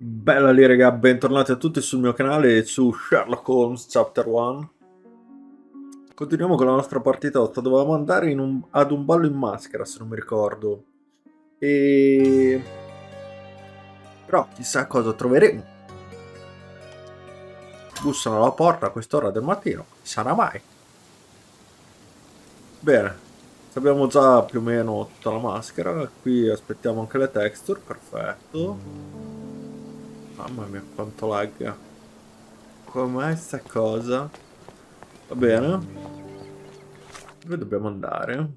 Bella lì raga, bentornati a tutti sul mio canale e su Sherlock Holmes Chapter 1. Continuiamo con la nostra partitotta, dovevamo andare ad un ballo in maschera se non mi ricordo. E... Però chissà cosa troveremo. Bussano alla porta a quest'ora del mattino, sarà mai. Bene, abbiamo già più o meno tutta la maschera, qui aspettiamo anche le texture, perfetto. Mamma mia quanto lag. Com'è sta cosa? Va bene. Dove dobbiamo andare?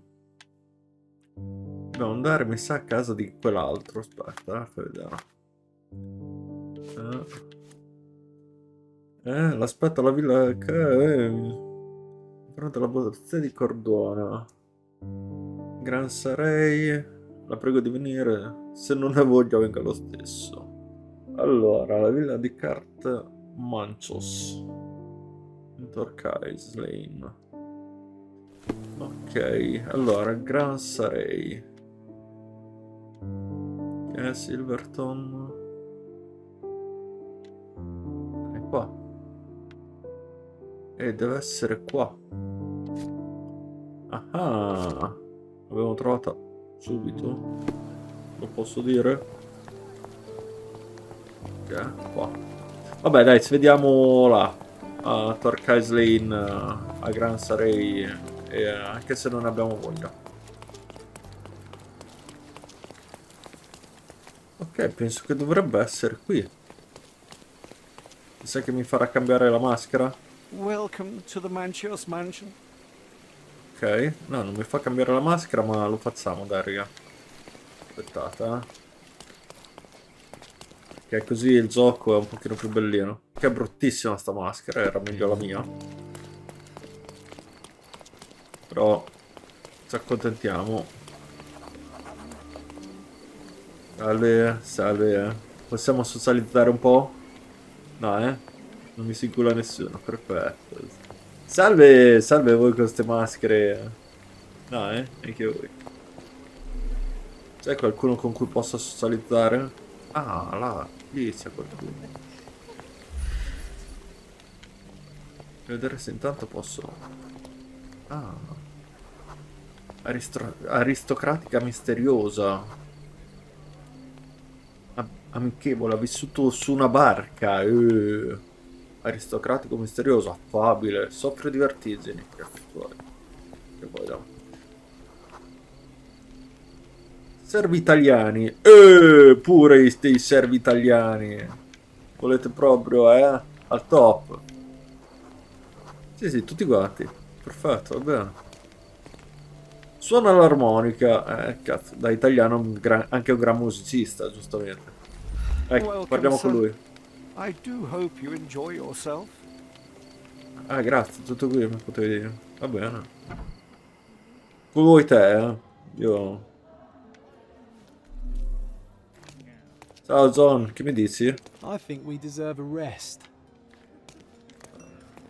Dobbiamo andare, mi sa, a casa di quell'altro. Aspetta, fai vedere. L'aspetto alla villa che è... Fronte alla bottega di Cordona. Gran Sarei. La prego di venire. Se non ne voglia, venga lo stesso. Allora, la villa di Cart Manchos. In Torquay Lane. Ok, allora, Gran Sarei. Che è Silverton? È qua. E deve essere qua. Ah, l'abbiamo trovata subito. Lo posso dire? Ok, qua. Vabbè, dai, ci vediamo là. A Torquay Lane, a Gran Sarei. E anche se non abbiamo voglia. Ok, penso che dovrebbe essere qui. Chissà che mi farà cambiare la maschera? Welcome to the Manchios mansion. Ok, no, non mi fa cambiare la maschera, ma lo facciamo, dai, raga. Aspettate, che così il gioco è un pochino più bellino. Che è bruttissima sta maschera, era meglio la mia. Però ci accontentiamo. Salve, salve. Possiamo socializzare un po'? No, non mi si incula nessuno, perfetto. Salve, salve voi con queste maschere. No, anche voi. C'è qualcuno con cui posso socializzare? Ah, là, lì c'è qualcuno. Vedere se intanto posso... Ah, aristocratica misteriosa. Amichevole, ha vissuto su una barca. Aristocratico misterioso, affabile, soffre di vertigini. Che vuoi da? Servi italiani. Pure i servi italiani. Volete proprio, al top. Sì, sì, tutti quanti. Perfetto, va bene. Suona l'armonica. Cazzo, da italiano anche un gran musicista, giustamente. Ecco, Welcome, parliamo con sir. lui. I do hope you enjoy yourself. Ah, grazie, tutto qui, mi potevi dire. Va bene. Come vuoi te, Io... Ciao John, che mi dici? I think we deserve a rest.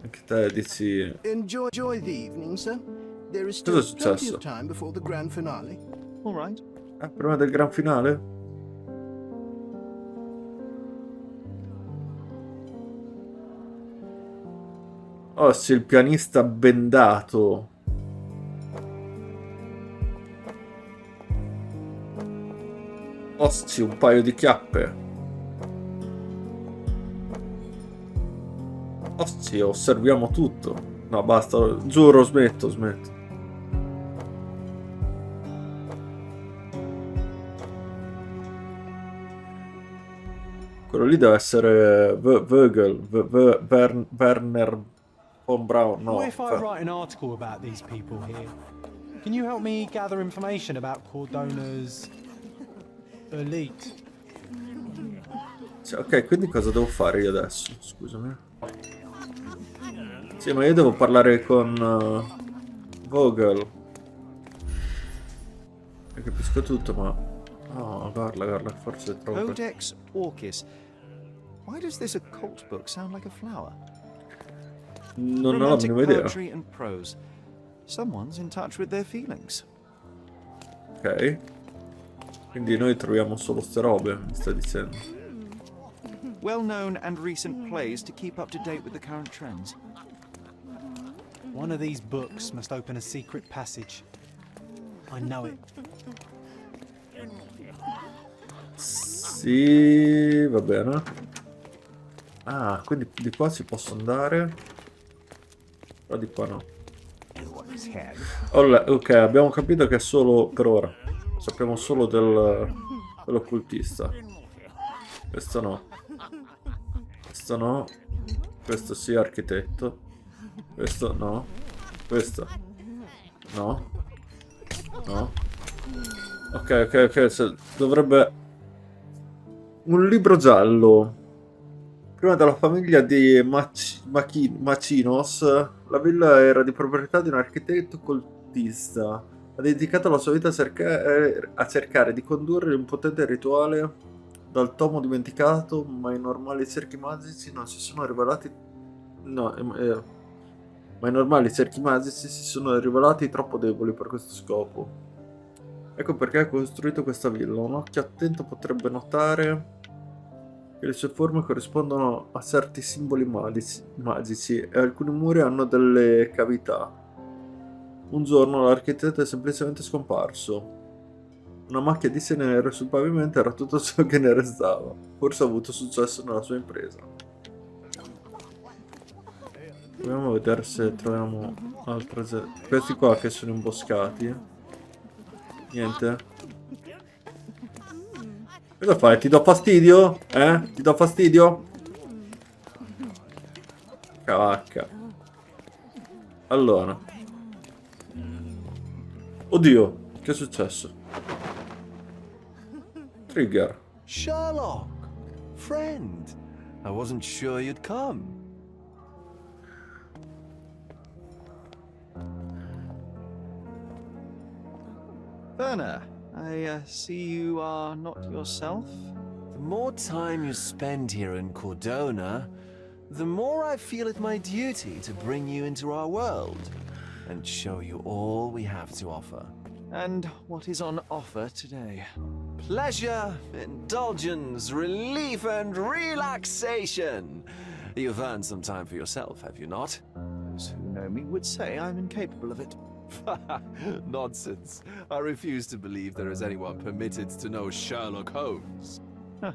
Anche te dici... Enjoy the evening, sir. There is Cosa è still plenty of successo? time before the grand finale. All right. Prima del gran finale? Oh, sì, il pianista bendato. Osti, un paio di chiappe. Osti, osserviamo tutto. No, basta, giuro, smetto. Quello lì deve essere Vögel, Werner von Braun, What no. if I write an article about these people here? Can you help me gather information about Cordona's elite? Cioè, ok, quindi cosa devo fare io adesso? Scusami. Sì, ma io devo parlare con Vogel. Io capisco tutto, ma... Oh, guarda, forse è troppo... Codex Orchis. Why does this occult book sound like a flower? Non ho la Romantic minima idea. poetry and prose. Someone's in touch with their feelings. Ok. Quindi noi troviamo solo ste robe, mi stai dicendo. well-known and recent plays to keep up to date with the current trends. One of these books must open a secret passage. I know it. Sì, va bene. Ah, quindi di qua si può andare. Però di qua no. Ok, abbiamo capito che è solo per ora. Sappiamo solo dell'occultista. Questo no. Questo no. Questo sì, architetto. Questo no. Questo no. No. Ok. Dovrebbe... Un libro giallo. Prima della famiglia di Macinos, la villa era di proprietà di un architetto occultista. Ha dedicato la sua vita a cercare di condurre un potente rituale dal tomo dimenticato, ma i normali cerchi magici non si sono rivelati... No, ma i normali cerchi magici si sono rivelati troppo deboli per questo scopo. Ecco perché ha costruito questa villa. Un occhio attento potrebbe notare che le sue forme corrispondono a certi simboli magici e alcuni muri hanno delle cavità. Un giorno l'architetto è semplicemente scomparso. Una macchia di cenere sul pavimento era tutto ciò che ne restava. Forse ha avuto successo nella sua impresa. Proviamo a vedere se troviamo altre... Questi qua che sono imboscati. Niente. Cosa fai? Ti do fastidio? Ti do fastidio? Cavacca. Allora. Oddio, che è successo? Trigger. Sherlock, friend. I wasn't sure you'd come. Werner, I see you are not yourself. The more time you spend here in Cordona, the more I feel it my duty to bring you into our world and show you all we have to offer. And what is on offer today? Pleasure, indulgence, relief, and relaxation. You've earned some time for yourself, have you not? Those who know me would say I'm incapable of it. Nonsense. I refuse to believe there is anyone permitted to know Sherlock Holmes. Huh.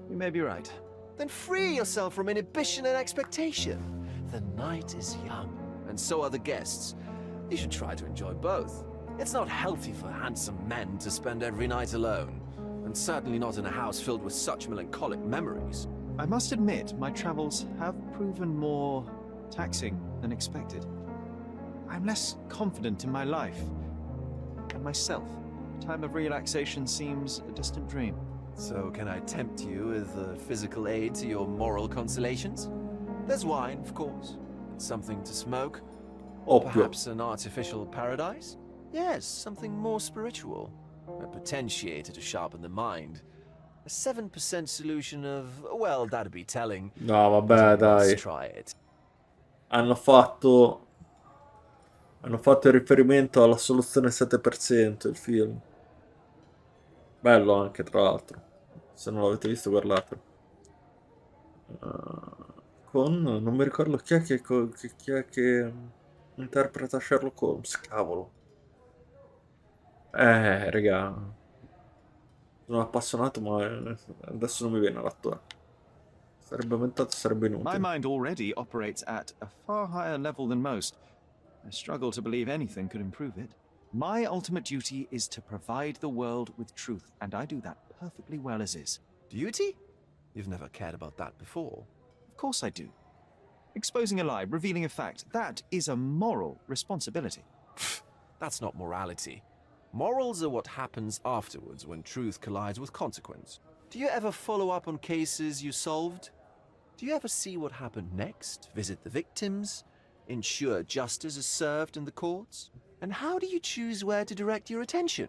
You may be right. Then free yourself from inhibition and expectation. The night is young, and so are the guests. You should try to enjoy both. It's not healthy for handsome men to spend every night alone, and certainly not in a house filled with such melancholic memories. I must admit, my travels have proven more taxing than expected. I'm less confident in my life and myself. A time of relaxation seems a distant dream. So can I tempt you with a physical aid to your moral consolations? There's wine, of course, and something to smoke. Or perhaps an artificial paradise? Yes, something more spiritual. A potentiator to sharpen the mind. A 7% solution of, well, that'd be telling. No, vabbè, dai. Let's try it. Hanno fatto il riferimento alla soluzione 7% il film. Bello anche, tra l'altro. Se non l'avete visto, guardatelo. Non mi ricordo chi è che interpreta Sherlock Holmes. Cavolo. Raga. Sono appassionato, ma adesso non mi viene l'attore. Sarebbe avventato, sarebbe inutile. My mind already operates at a far higher level than most. I struggle to believe anything could improve it. My ultimate duty is to provide the world with truth, and I do that perfectly well as is. Duty? You've never cared about that before. Of course I do. Exposing a lie, revealing a fact, that is a moral responsibility. That's not morality. Morals are what happens afterwards when truth collides with consequence. Do you ever follow up on cases you solved? Do you ever see what happened next? Visit the victims? Ensure justice is served in the courts? And how do you choose where to direct your attention?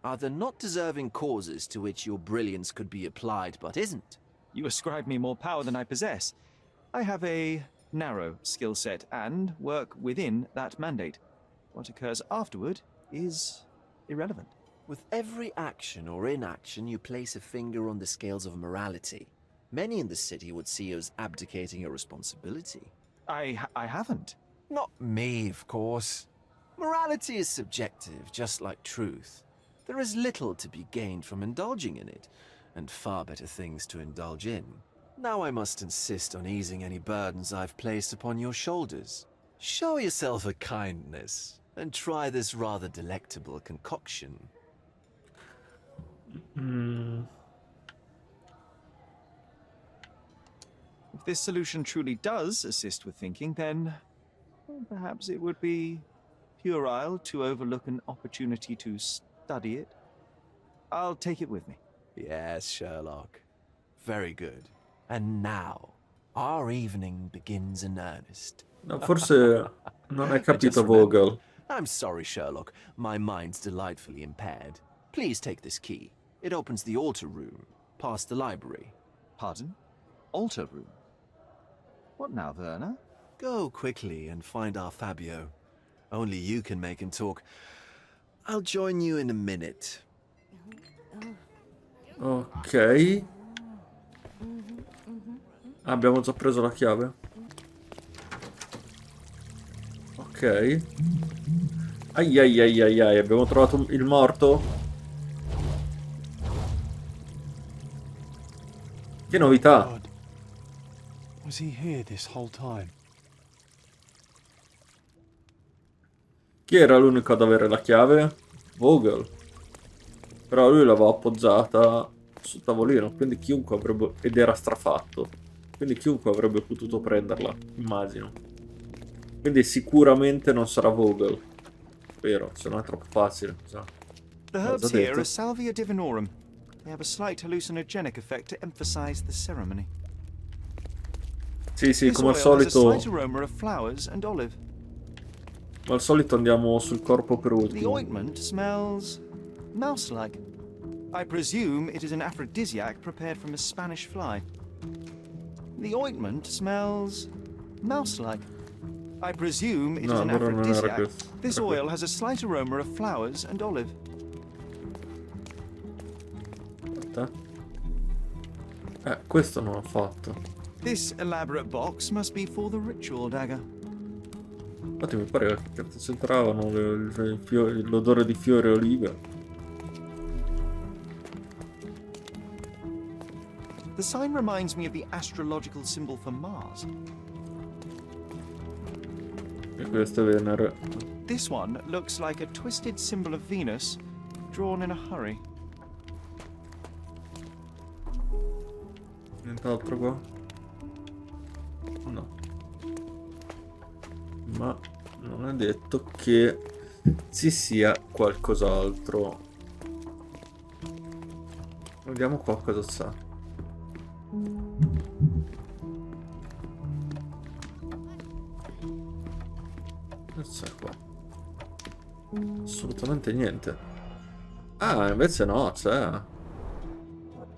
Are there not deserving causes to which your brilliance could be applied but isn't? You ascribe me more power than I possess. I have a narrow skill set and work within that mandate. What occurs afterward is irrelevant. With every action or inaction, you place a finger on the scales of morality. Many in the city would see you as abdicating your responsibility. I haven't. Not me, of course. Morality is subjective, just like truth. There is little to be gained from indulging in it, and far better things to indulge in. Now I must insist on easing any burdens I've placed upon your shoulders. Show yourself a kindness, and try this rather delectable concoction. If this solution truly does assist with thinking, then well, perhaps it would be puerile to overlook an opportunity to study it. I'll take it with me. Yes, Sherlock. Very good. And now, our evening begins in earnest. No, forse non hai Just capito, remember- Vogel. I'm sorry, Sherlock. My mind's delightfully impaired. Please take this key. It opens the altar room, past the library. Pardon? Altar room? What now, Werner? Go quickly and find our Fabio. Only you can make him talk. I'll join you in a minute. Ok. Abbiamo già preso la chiave. Ok. Ai ai ai ai ai, abbiamo trovato il morto. Che novità. God. Was he here this whole time? Chi era l'unico ad avere la chiave? Vogel. Però lui l'aveva appoggiata sul tavolino, quindi chiunque avrebbe... ed era strafatto. Quindi chiunque avrebbe potuto prenderla, immagino. Quindi sicuramente non sarà Vogel. Vero, se no è troppo facile. Già. The herbs here are Salvia divinorum. They have a slight hallucinogenic effect to emphasize the ceremony. Sì, sì, This come al oil has a solito... slight aroma of flowers and olive. Come al solito andiamo sul corpo per The ultimo. ointment smells mouse-like. I presume it is an aphrodisiac prepared from a Spanish fly. The ointment smells mouse-like. I presume it is No, an allora non era aphrodisiac. questo. This oil has a slight aroma of flowers and olive. Aspetta. Questo non ho fatto. This elaborate box must be for the ritual dagger. Infatti mi pare che c'entravano l'odore di fiori e olive. The sign reminds me of the astrological symbol for Mars. E questo è Venere. This one looks like a twisted symbol of Venus drawn in a hurry. Nient'altro qua? No. Ma non è detto che ci sia qualcos'altro. Vediamo qua cosa c'è. Cosa c'è qua? Assolutamente niente. Ah, invece no, c'è.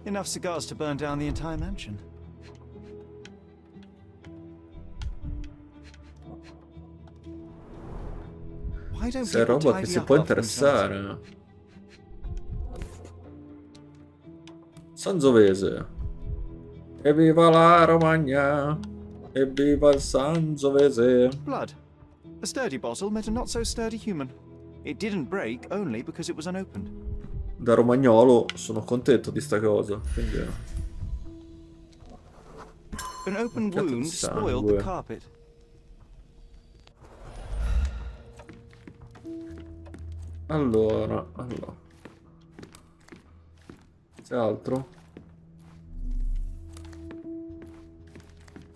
Enough cigars to burn down the entire mansion. Why don't C'è people roba che tidy si up può after themselves? interessare. Sangiovese. Evviva la Romagna! Evviva il Sangiovese! Blood. A sturdy bottle met a not so sturdy human. It didn't break only because it was unopened. Da romagnolo sono contento di sta cosa. Quindi... An open Cazzo di wound spoiled the sangue. carpet. Allora. C'è altro?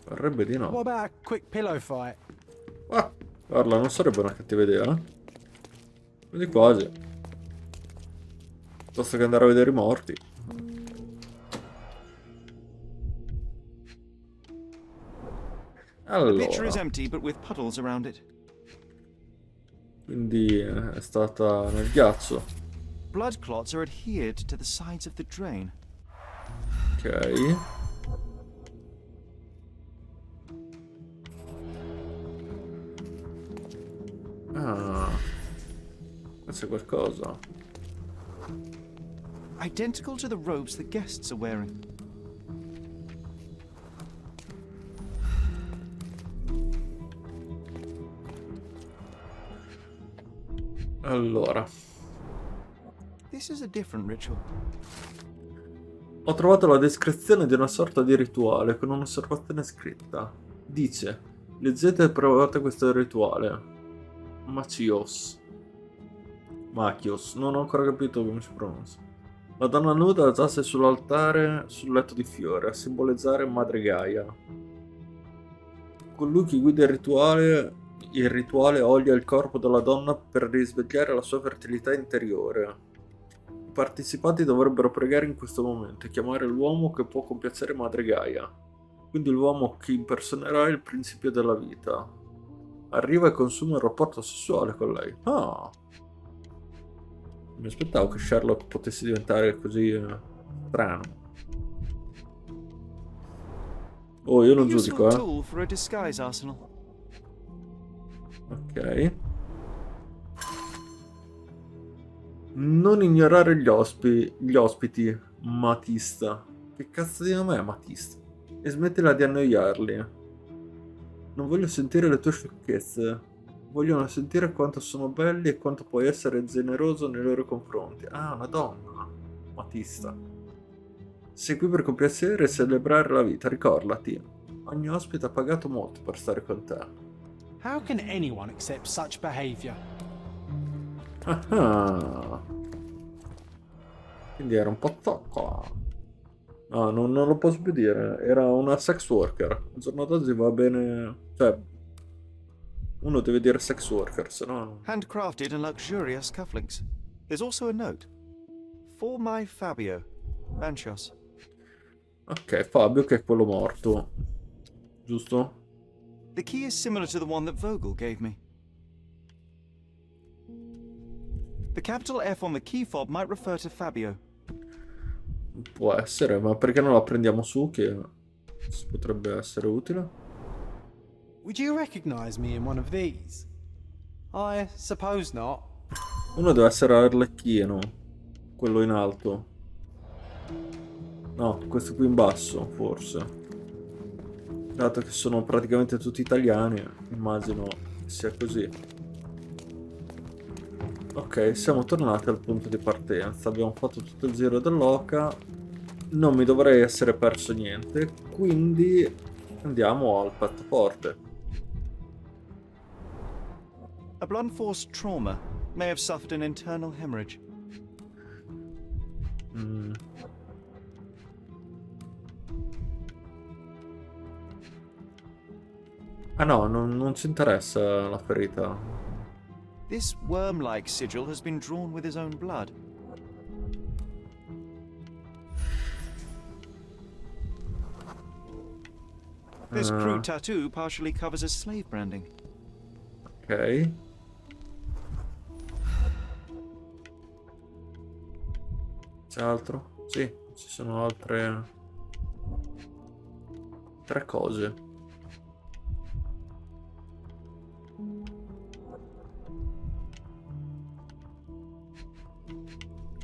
Vorrebbe di no. What about a quick pillow fight? Ah, guarda, non sarebbe una cattiva idea, eh? Quasi quasi. Piuttosto che andare a vedere i morti. The pitcher is Allora, empty but with puddles around it. quindi è stata nel ghiaccio. Blood clots are adhered to the sides of the drain. Ok. Ah, qua c'è qualcosa. Identical to the robes the guests are wearing. Allora, This is a different ritual. ho trovato la descrizione di una sorta di rituale con un'osservazione scritta. Dice: leggete e provate questo rituale. Machios. Non ho ancora capito come si pronuncia. La donna nuda giace sull'altare sul letto di fiore a simboleggiare Madre Gaia. Colui che guida il rituale olia il corpo della donna per risvegliare la sua fertilità interiore. I partecipanti dovrebbero pregare in questo momento e chiamare l'uomo che può compiacere Madre Gaia, quindi l'uomo che impersonerà il principio della vita. Arriva e consuma il rapporto sessuale con lei. Ah! Mi aspettavo che Sherlock potesse diventare così strano. Oh, io non giudico, Useful tool for a disguise arsenal. Ok. Non ignorare gli ospiti, Matista. Che cazzo di nome è Matista? E smettila di annoiarli. Non voglio sentire le tue sciocchezze. Vogliono sentire quanto sono belli e quanto puoi essere generoso nei loro confronti. Ah, una donna. Matista. Sei qui per compiacere e celebrare la vita, ricordati. Ogni ospite ha pagato molto per stare con te. How can anyone accept such behaviour? Ah. Quindi era un po' zoccola. No, non lo posso più dire. Era una sex worker. Al giorno d'oggi va bene. Cioè, uno deve dire sex worker, se no. Handcrafted and luxurious cufflinks. There's also a note. For my Fabio. Banchos. Ok, Fabio che è quello morto. Giusto? The key is similar to the one that Vogel gave me. The capital F on the key fob might refer to Fabio. Può essere, ma perché non la prendiamo su che potrebbe essere utile? Would you recognize me in one of these? I suppose not. Uno deve essere Arlecchino, quello in alto. No, questo qui in basso, forse. Dato che sono praticamente tutti italiani, immagino che sia così. Ok, siamo tornati al punto di partenza. Abbiamo fatto tutto il giro dell'oca. Non mi dovrei essere perso niente, quindi andiamo al petto forte. A blunt force trauma may have suffered an internal hemorrhage. Ah no, non ci interessa la ferita. This worm-like sigil has been drawn with his own blood. This crude tattoo partially covers his slave branding. Ok. C'è altro? Sì, ci sono altre... 3 cose.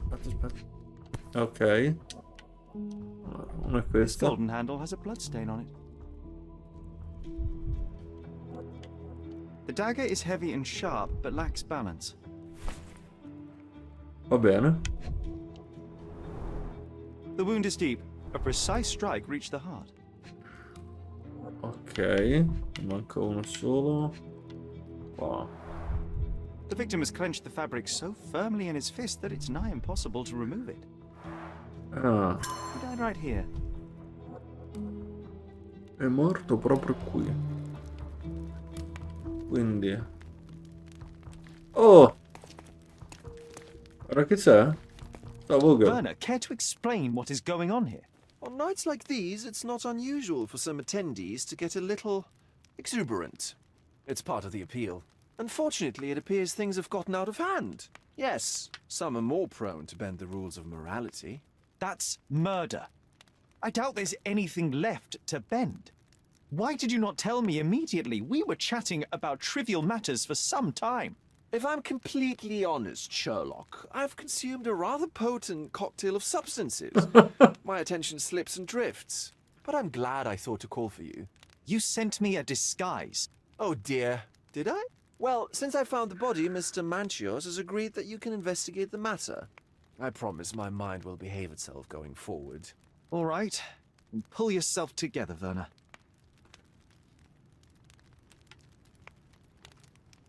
Aspetta. Ok. Allora, uno è This questo. golden handle has a bloodstain on it. The dagger is heavy and sharp, but lacks balance. Va bene. The wound is deep. A precise strike reached the heart. Ok. Manca uno solo. Qua. The victim has clenched the fabric so firmly in his fist that it's nigh impossible to remove it. Ah, He died right here. è morto proprio qui. Quindi... Oh! Ora che c'è? Ciao, Vogel. Werner, care to explain what is going on here? On nights like these, it's not unusual for some attendees to get a little exuberant. It's part of the appeal. Unfortunately, it appears things have gotten out of hand. Yes, some are more prone to bend the rules of morality. That's murder. I doubt there's anything left to bend. Why did you not tell me immediately? We were chatting about trivial matters for some time. If I'm completely honest, Sherlock, I've consumed a rather potent cocktail of substances. My attention slips and drifts. But I'm glad I thought to call for you. You sent me a disguise. Oh dear, did I? Well, since I found the body, Mr. Manchios has agreed that you can investigate the matter. I promise my mind will behave itself going forward. All right. Then pull yourself together, Werner.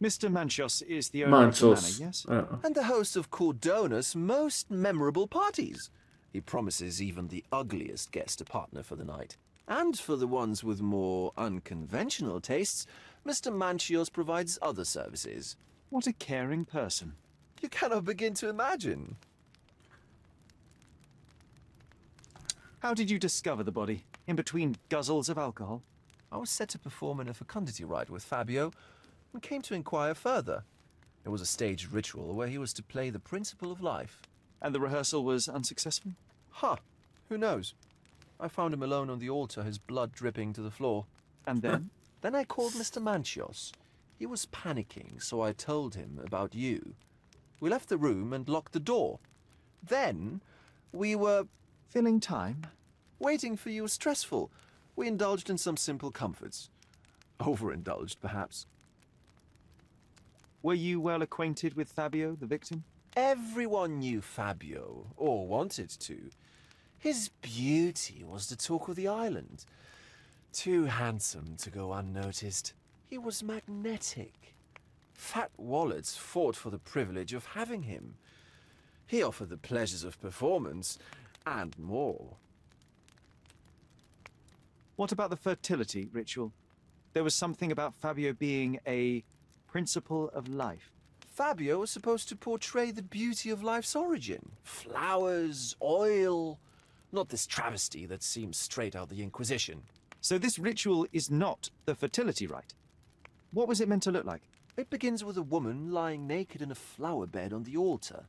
Mr. Manchios is the owner of the manor, Manchos. yes? And the host of Cordona's most memorable parties. He promises even the ugliest guest a partner for the night. And for the ones with more unconventional tastes, Mr. Manchios provides other services. What a caring person. You cannot begin to imagine. How did you discover the body? In between guzzles of alcohol? I was set to perform in a fecundity rite with Fabio and came to inquire further. It was a staged ritual where he was to play the principle of life. And the rehearsal was unsuccessful? Huh, who knows? I found him alone on the altar, his blood dripping to the floor. And then? Then I called Mr. Manchios. He was panicking, so I told him about you. We left the room and locked the door. Then we were Filling time? waiting for you was stressful. We indulged in some simple comforts. Overindulged, perhaps. Were you well acquainted with Fabio, the victim? Everyone knew Fabio, or wanted to. His beauty was the talk of the island. Too handsome to go unnoticed. He was magnetic. Fat wallets fought for the privilege of having him. He offered the pleasures of performance, and more. What about the fertility ritual? There was something about Fabio being a principle of life. Fabio was supposed to portray the beauty of life's origin. Flowers, oil. Not this travesty that seems straight out of the Inquisition. So this ritual is not the fertility rite. What was it meant to look like? It begins with a woman lying naked in a flower bed on the altar.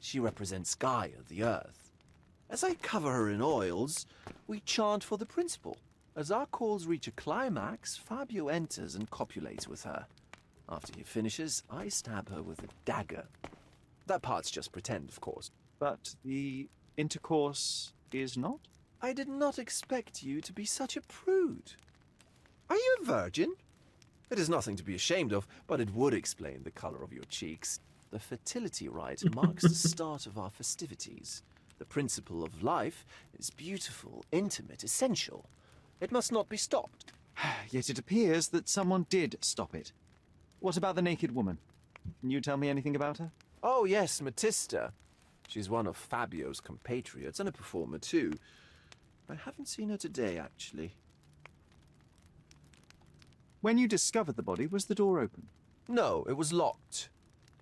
She represents Gaia, the earth. As I cover her in oils, we chant for the principle. As our calls reach a climax, Fabio enters and copulates with her. After he finishes, I stab her with a dagger. That part's just pretend, of course. But the intercourse is not? I did not expect you to be such a prude. Are you a virgin? It is nothing to be ashamed of, but it would explain the color of your cheeks. The fertility rite marks the start of our festivities. The principle of life is beautiful, intimate, essential. It must not be stopped. Yet it appears that someone did stop it. What about the naked woman? Can you tell me anything about her? Oh yes, Matista. She's one of Fabio's compatriots and a performer too. I haven't seen her today, actually. When you discovered the body, was the door open? No, it was locked.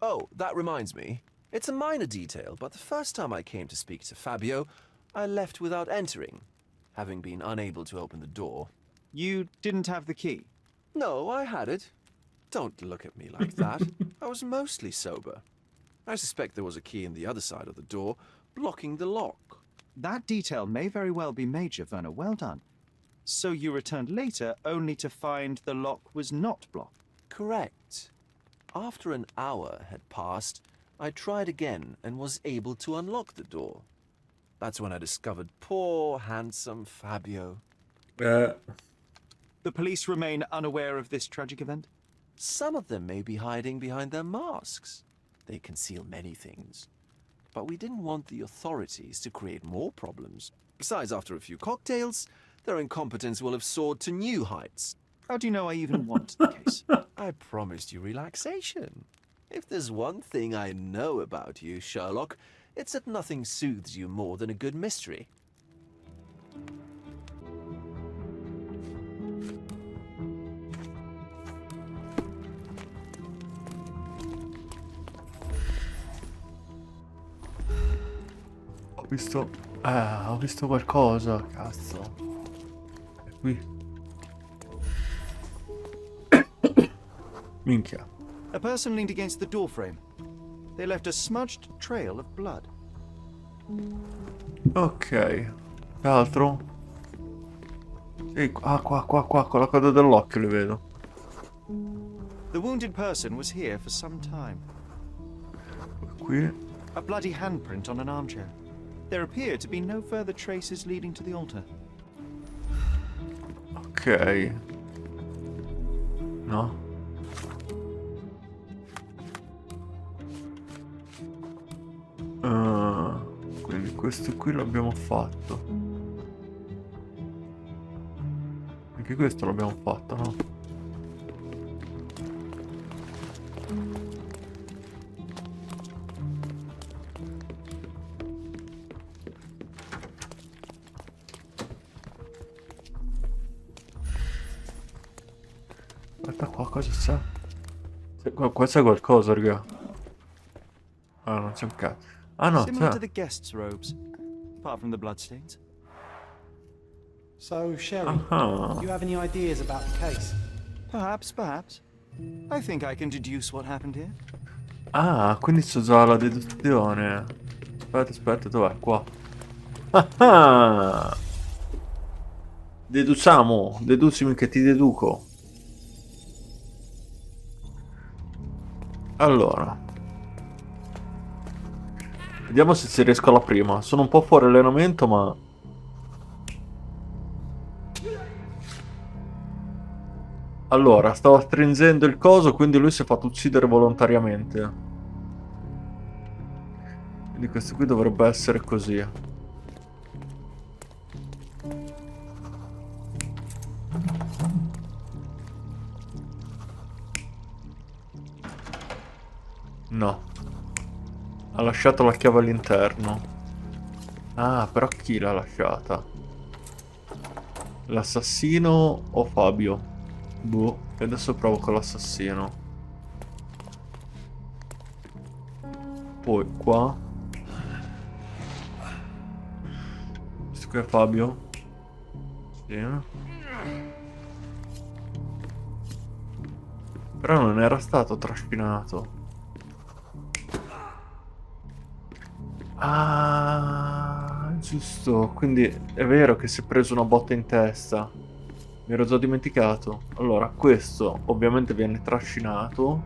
Oh, that reminds me. It's a minor detail, but the first time I came to speak to Fabio, I left without entering, having been unable to open the door. You didn't have the key? No, I had it. Don't look at me like that. I was mostly sober. I suspect there was a key in the other side of the door, blocking the lock. That detail may very well be major, Werner. Well done. So you returned later only to find the lock was not blocked? Correct. After an hour had passed, I tried again and was able to unlock the door. That's when I discovered poor, handsome Fabio. The police remain unaware of this tragic event? Some of them may be hiding behind their masks. They conceal many things. But we didn't want the authorities to create more problems. Besides, after a few cocktails, their incompetence will have soared to new heights. How do you know I even want the case? I promised you relaxation. If there's one thing I know about you, Sherlock, it's that nothing soothes you more than a good mystery. Ho visto qualcosa, cazzo. È qui. Minchia. A person leaned against the doorframe. They left a smudged trail of blood. Ok. Che altro? Sì, qua, con la coda dell'occhio li vedo. The wounded person was here for some time. Qui. A bloody handprint on an armchair. There appear to be no further traces leading to the altar. Ok. No. Questo qui l'abbiamo fatto. Anche questo l'abbiamo fatto, no? Guarda qua, cosa c'è? Qua c'è qualcosa, raga. Ah, non c'è un cazzo. Ah no, Similar to c'è. the guests' robes, apart from the bloodstains. So, Sherry, Ah. do you have any ideas about the case? Perhaps. I think I can deduce what happened here. Ah, quindi c'ho già la deduzione. Aspetta, dov'è? Qua. Ah. Deduciamo. Deducimi che ti deduco. Allora. Vediamo se ci riesco alla prima. Sono un po' fuori allenamento, ma... Allora, stava stringendo il coso, quindi lui si è fatto uccidere volontariamente. Quindi questo qui dovrebbe essere così. No. Ha lasciato la chiave all'interno. Ah, però chi l'ha lasciata? L'assassino o Fabio? Boh, e adesso provo con l'assassino. Poi qua. Questo qui è Fabio? Sì. Però non era stato trascinato. Ah, giusto. Quindi è vero che si è preso una botta in testa. Mi ero già dimenticato. Allora, questo ovviamente viene trascinato.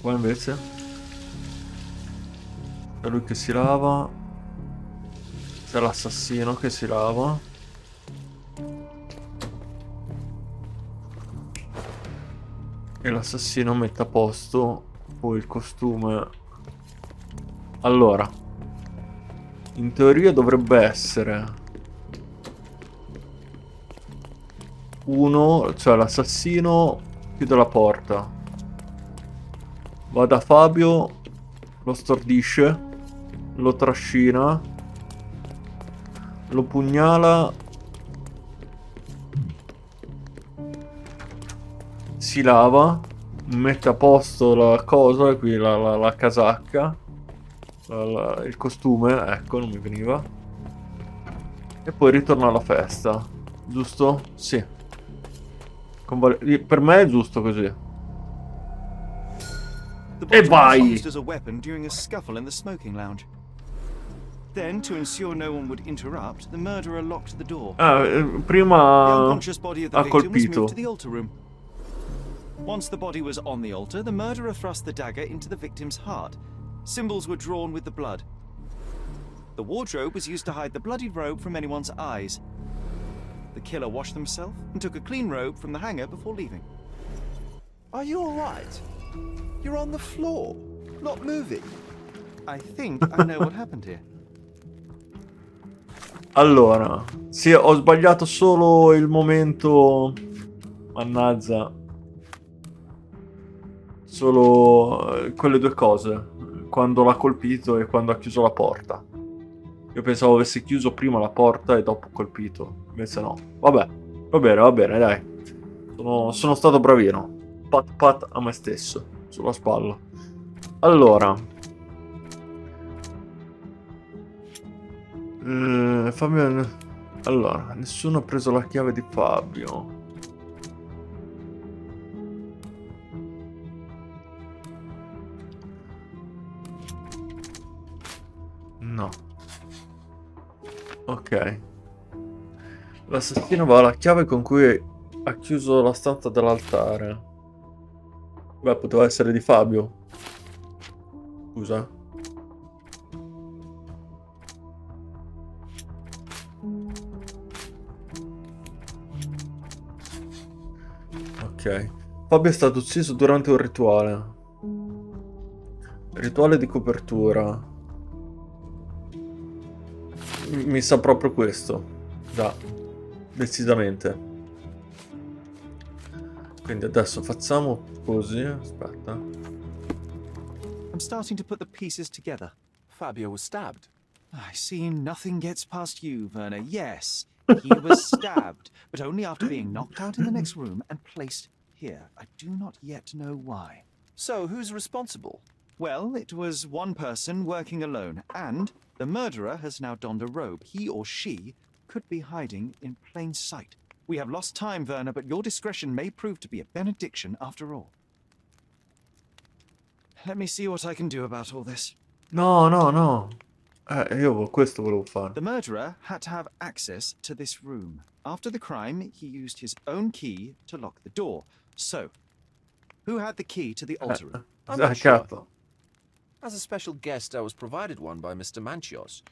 Qua invece c'è lui che si lava. C'è l'assassino che si lava. E l'assassino mette a posto poi il costume. Allora, in teoria dovrebbe essere uno, cioè l'assassino chiude la porta, va da Fabio, lo stordisce, lo trascina, lo pugnala, si lava, mette a posto la cosa, qui la casacca, il costume, ecco, non mi veniva, e poi ritorna alla festa, giusto? Sì. Per me è giusto così. The E bottle was vai! used as a weapon during a scuffle in the smoking lounge. Then, to ensure no one would interrupt, the murderer locked the door. The Prima unconscious body of the ha victim was moved colpito. to the altar room. Once the body was on the altar, the murderer thrust the dagger into the victim's heart. Symbols were drawn with the blood. The wardrobe was used to hide the bloodied robe from anyone's eyes. The killer washed himself and took a clean robe from the hanger before leaving. Are you alright? You're on the floor, not moving. I think I know what happened here. Allora, sì, ho sbagliato solo il momento. Mannaggia. Solo quelle due cose. Quando l'ha colpito e quando ha chiuso la porta. Io pensavo avesse chiuso prima la porta e dopo colpito. Invece no. Vabbè, va bene, dai. Sono stato bravino. Pat pat a me stesso. Sulla spalla. Allora. Fabio. Allora, nessuno ha preso la chiave di Fabio. No. Ok. L'assassino va alla chiave con cui ha chiuso la stanza dell'altare. Beh, poteva essere di Fabio. Scusa. Ok. Fabio è stato ucciso durante un rituale. Rituale di copertura. Mi sa proprio questo. Già, decisamente. Quindi adesso facciamo così. Aspetta. I'm starting to put the pieces together. Fabio was stabbed. I see nothing gets past you, Werner. Yes, he was stabbed, but only after being knocked out in the next room and placed here. I do not yet know why. So, who's responsible? Well, it was one person working alone, and the murderer has now donned a robe. He or she could be hiding in plain sight. We have lost time, Werner, but your discretion may prove to be a benediction after all. Let me see what I can do about all this. No, no, no. Io questo volevo fare. The murderer had to have access to this room. After the crime, he used his own key to lock the door. So, who had the key to the altar room? I'm not sure. Cazzo. As a special guest, I was provided one by Mr. Manchios.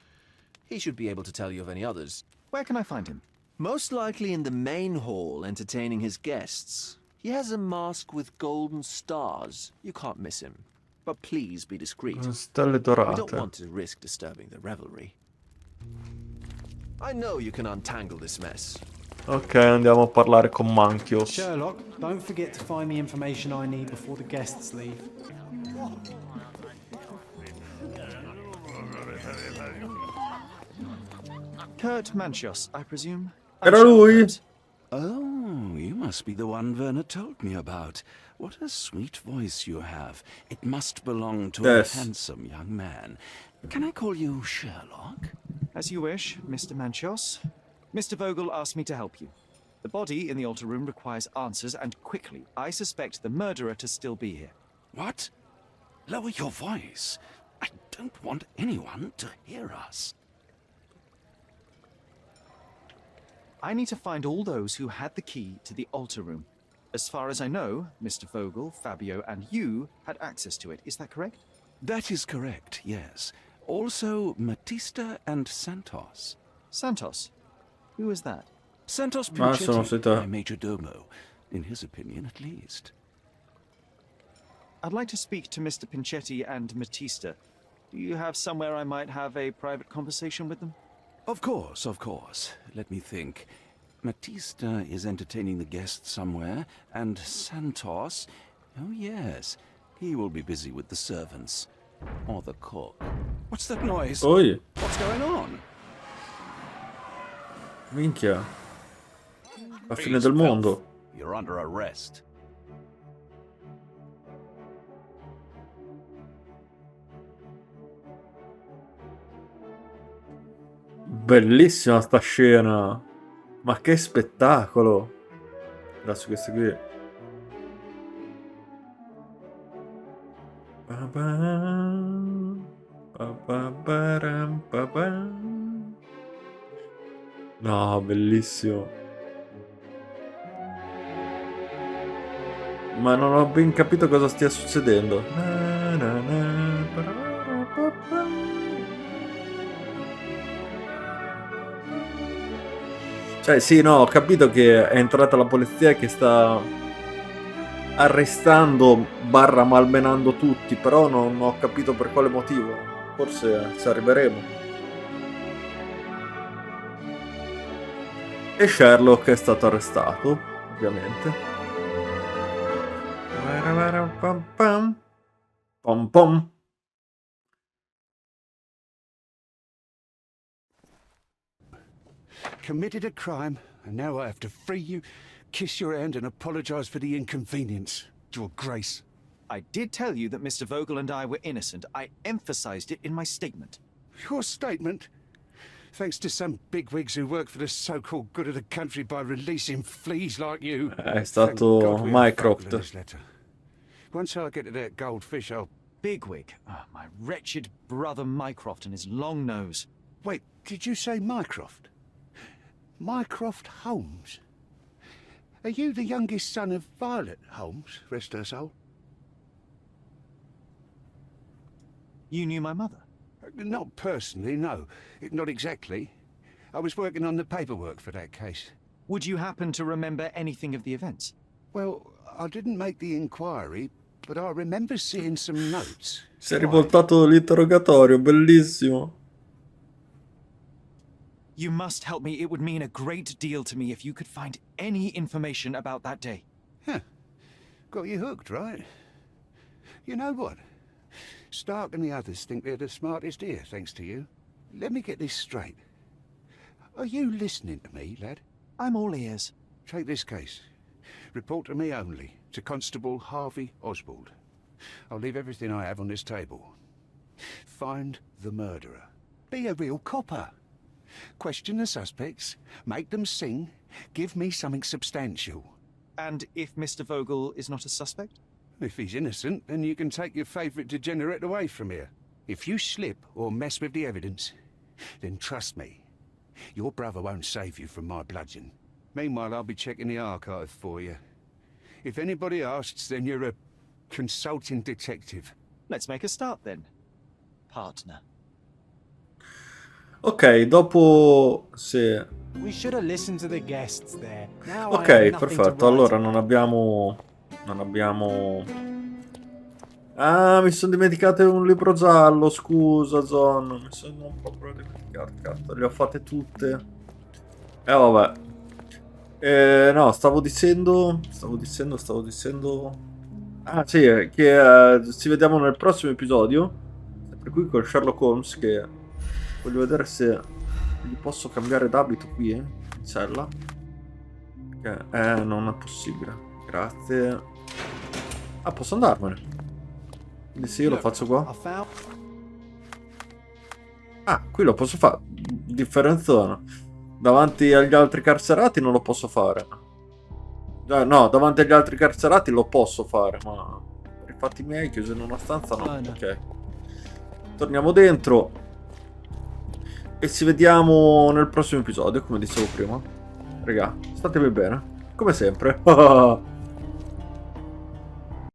He should be able to tell you of any others. Where can I find him? Most likely in the main hall, entertaining his guests. He has a mask with golden stars. You can't miss him. But please be discreet. Stelle We don't dorate. want to risk disturbing the revelry. I know you can untangle this mess. Ok, andiamo a parlare con Manchios. Sherlock, don't forget to find the information I need before the guests leave. Kurt Manchios, I presume? Era lui? Oh, you must be the one Werner told me about. What a sweet voice you have. It must belong to Yes. a handsome young man. Can I call you Sherlock? As you wish, Mr. Manchios. Mr. Vogel asked me to help you. The body in the altar room requires answers, and quickly. I suspect the murderer to still be here. What? Lower your voice. I don't want anyone to hear us. I need to find all those who had the key to the altar room. As far as I know, Mr. Vogel, Fabio, and you had access to it. Is that correct? That is correct, yes. Also, Matista and Santos. Santos? Who is that? Santos Ah, sono Pinchetti, siete- my major domo. In his opinion, at least. I'd like to speak to Mr. Pinchetti and Matista. Do you have somewhere I might have a private conversation with them? Of course, of course. Let me think. Matista is entertaining the guests somewhere, and Santos... Oh, yes. He will be busy with the servants. Or the cook. What's that noise? Poi, What's going on? minchia. La fine del mondo. You're under arrest. Bellissima sta scena. Ma che spettacolo. Adesso questi qui. No, bellissimo. Ma non ho ben capito cosa stia succedendo. Cioè, sì, no, ho capito che è entrata la polizia che sta arrestando barra malmenando tutti, però non ho capito per quale motivo. Forse ci arriveremo. E Sherlock è stato arrestato, ovviamente. Pom pom. Committed a crime, and now I have to free you, kiss your hand, and apologize for the inconvenience. Your Grace. I did tell you that Mr. Vogel and I were innocent. I emphasized it in my statement. Your statement? Thanks to some bigwigs who work for the so-called good of the country by releasing fleas like you. È Thank stato God we have Vogel in Mycroft. this letter. Once I get to that goldfish, I'll... Bigwig. Oh, my wretched brother Mycroft and his long nose. Wait, did you say Mycroft? Mycroft Holmes? Are you the youngest son of Violet Holmes, rest her soul? You knew my mother? Not personally, no. Not exactly. I was working on the paperwork for that case. Would you happen to remember anything of the events? Well, I didn't make the inquiry, but I remember seeing some notes. Si è rivoltato l'interrogatorio, bellissimo. You must help me. It would mean a great deal to me if you could find any information about that day. Huh. Got you hooked, right? You know what? Stark and the others think they're the smartest here, thanks to you. Let me get this straight. Are you listening to me, lad? I'm all ears. Take this case. Report to me only, to Constable Harvey Oswald. I'll leave everything I have on this table. Find the murderer. Be a real copper. Question the suspects, make them sing, give me something substantial. And if Mr. Vogel is not a suspect? If he's innocent, then you can take your favourite degenerate away from here. If you slip or mess with the evidence, then trust me, your brother won't save you from my bludgeon. Meanwhile, I'll be checking the archive for you. If anybody asks, then you're a consulting detective. Let's make a start then, partner. Ok, dopo... Sì. We should have listened to the guests there. Now I Ok, have nothing to perfetto. write. Allora non abbiamo... Ah, mi sono dimenticato un libro giallo, scusa Zon. Mi sono un po' proprio dimenticato, cazzo. Le ho fatte tutte. Vabbè. No, stavo dicendo... Ah sì, che ci vediamo nel prossimo episodio. Sempre qui con Sherlock Holmes, che voglio vedere se gli posso cambiare d'abito qui, in cella. Perché non è possibile. Grazie. Ah, posso andarmene. Quindi se io lo faccio qua. Ah, qui lo posso fare. Differenzona. Davanti agli altri carcerati non lo posso fare. No, davanti agli altri carcerati lo posso fare, ma per i fatti miei chiuso in una stanza no. Ok. Torniamo dentro e ci vediamo nel prossimo episodio, come dicevo prima. Raga, statemi bene, come sempre.